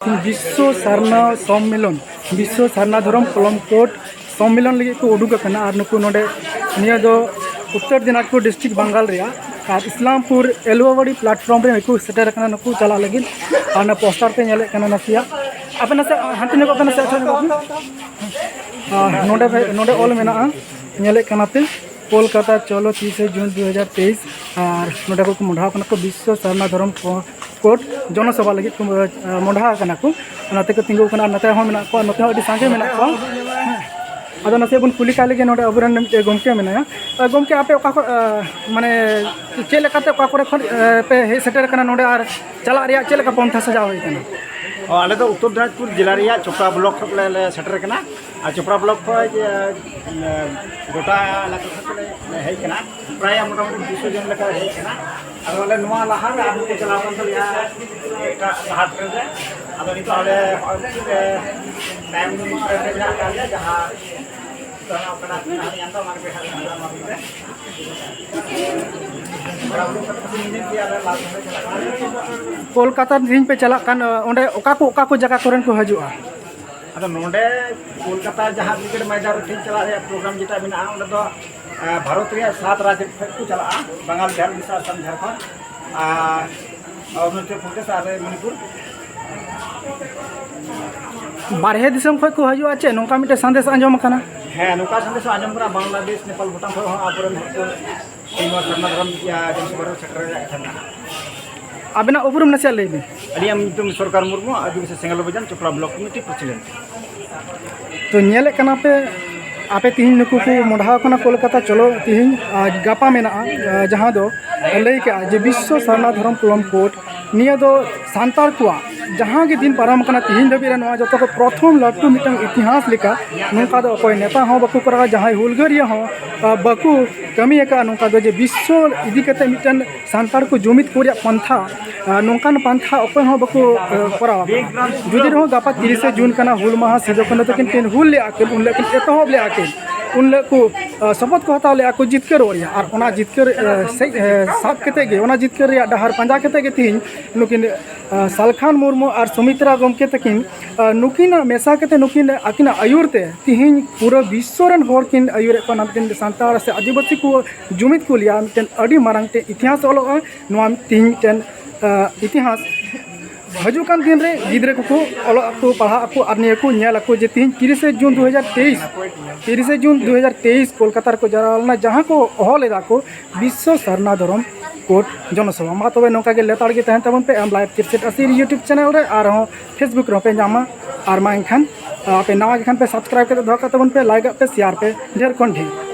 विश्व सारना सम्मेलन विश्व सारना धर्म कलम कोट सम्मेलन लगे को उडुक और नुकु नोडे निया दो उत्तर दिनाजपुर डिस्ट्रिक्ट बंगाल रिया और इस्लामपुर एलुआवाड़ी प्लेटफॉर्म रे नुकु सेटर कना नुकु चला लगिन और ना पोस्टर पे नेले कना नसिया आपे नसे हांते नको कना से नोडे नोडे ऑल मेना नेले कना पे कोलकाता चलो 30 जून 2023 और नोडे को मुढ़ा कना को विश्व सारना धर्म कोट जनसभा लगे मुढ़ा कना को नाते को तिंगु कना नाते हो मेना को नते अडी सांगे मेना को अदा नसे बन कुली का लगे नोडे अबरन गमके मेना गमके आपे ओका को माने चेले काते ओका करे पे हे सेटर कना नोडे और चला रिया चेले का पंथा सजा होई कना आले तो उत्तर दिनाजपुर जिला रिया चोपड़ा ब्लॉक ले सेटर कना आ चोपड़ा ब्लॉक गोटा हे कना प्राय मोटामुटी 200 जन लेका हे कना आले नोआ लाहा में आबू को चला बन लिया एकटा हाट रे आदो नितो आले टाइम रे जा का जहां तो अपना यंतो मान पे कोलकाता दिन पे चला कान ओंडे ओका को जगह करन को हजुआ अदा नोडे कोलकाता जहां क्रिकेट मैदान रे ठीक चला रे प्रोग्राम जेटा बिना ओंडे तो भारत रे 7 राज्य को चला बंगाल बिहार उड़ीसा असम झारखंड और नोते फोकस आरे मणिपुर बारहे दिसम खय को हजुआ चे नोका मिटे संदेश आंजम कना है नोका संदेश आंजम करा बांग्लादेश नेपाल भूटान खय आपुरन सीमा धर्म या जनसभा सेक्टर रे अबना उपरुम नसे लेबे अलियम तुम सरकार मुर्मू आदिवासी सेंगल बजान चोपड़ा ब्लॉक कमिटी प्रेसिडेंट तो नेले कना पे आपे तीन नुकु को मुढ़ा कना कोलकाता चलो तीन गापा मेना जहां दो लई के जे विश्व सारना धर्म कलम कोट निया दो सांतार कुआ जहां के दिन पारम कना तीन धबी रे नवा जतो को प्रथम लट्टू मिटंग इतिहास लेका नुका दो कोई नेता हो बकु करा जहां हुलगरिया हो बकु कमी एका नुका दो जे विश्व इदी कते मिटन सांतार को जुमित कोरिया पंथा नोंकान पंथा अपन हो बकु करा जुदी रहो गापा 30 जून कना हुल माह सिदो कनो तकिन तीन हुल ले आके उन लेकिन एतहब ले आके उन को शपथ को हताव ले आको जितकर ओरिया और ओना जितकर साब कते गे ओना जितकर या डहार पंजा कते गे तीन नुकिन सालखान मुर्मू और सुमित्रा गमके तकिन नुकिन मेसा कते नुकिन आकिना आयुरते तीन पूरा विश्व रन होर किन आयुर को नामतिन सांतार से आदिवासी को जुमित को लिया मिटन अडी मारंगते इतिहास ओलो नोआ तीन मिटन इतिहास हजुकान दिन रे गिद्रे को ओलो को पढ़ा को आरनिया को नेल को जे तीन 30 जून 2023 कोलकाता को जरालना जहां को हलेदा को विश्व सारना धर्म कोट जनसभा मा तबे नोका के लेताड़ के तहन तबन पे एम लाइव क्रिकेट असीर यूट्यूब चैनल रे और फेसबुक रे पे जामा और मा इनखान पे नवा खान पे सब्सक्राइब करते धोका तबन पे लाइक पे शेयर पे ढेर कोन ढेर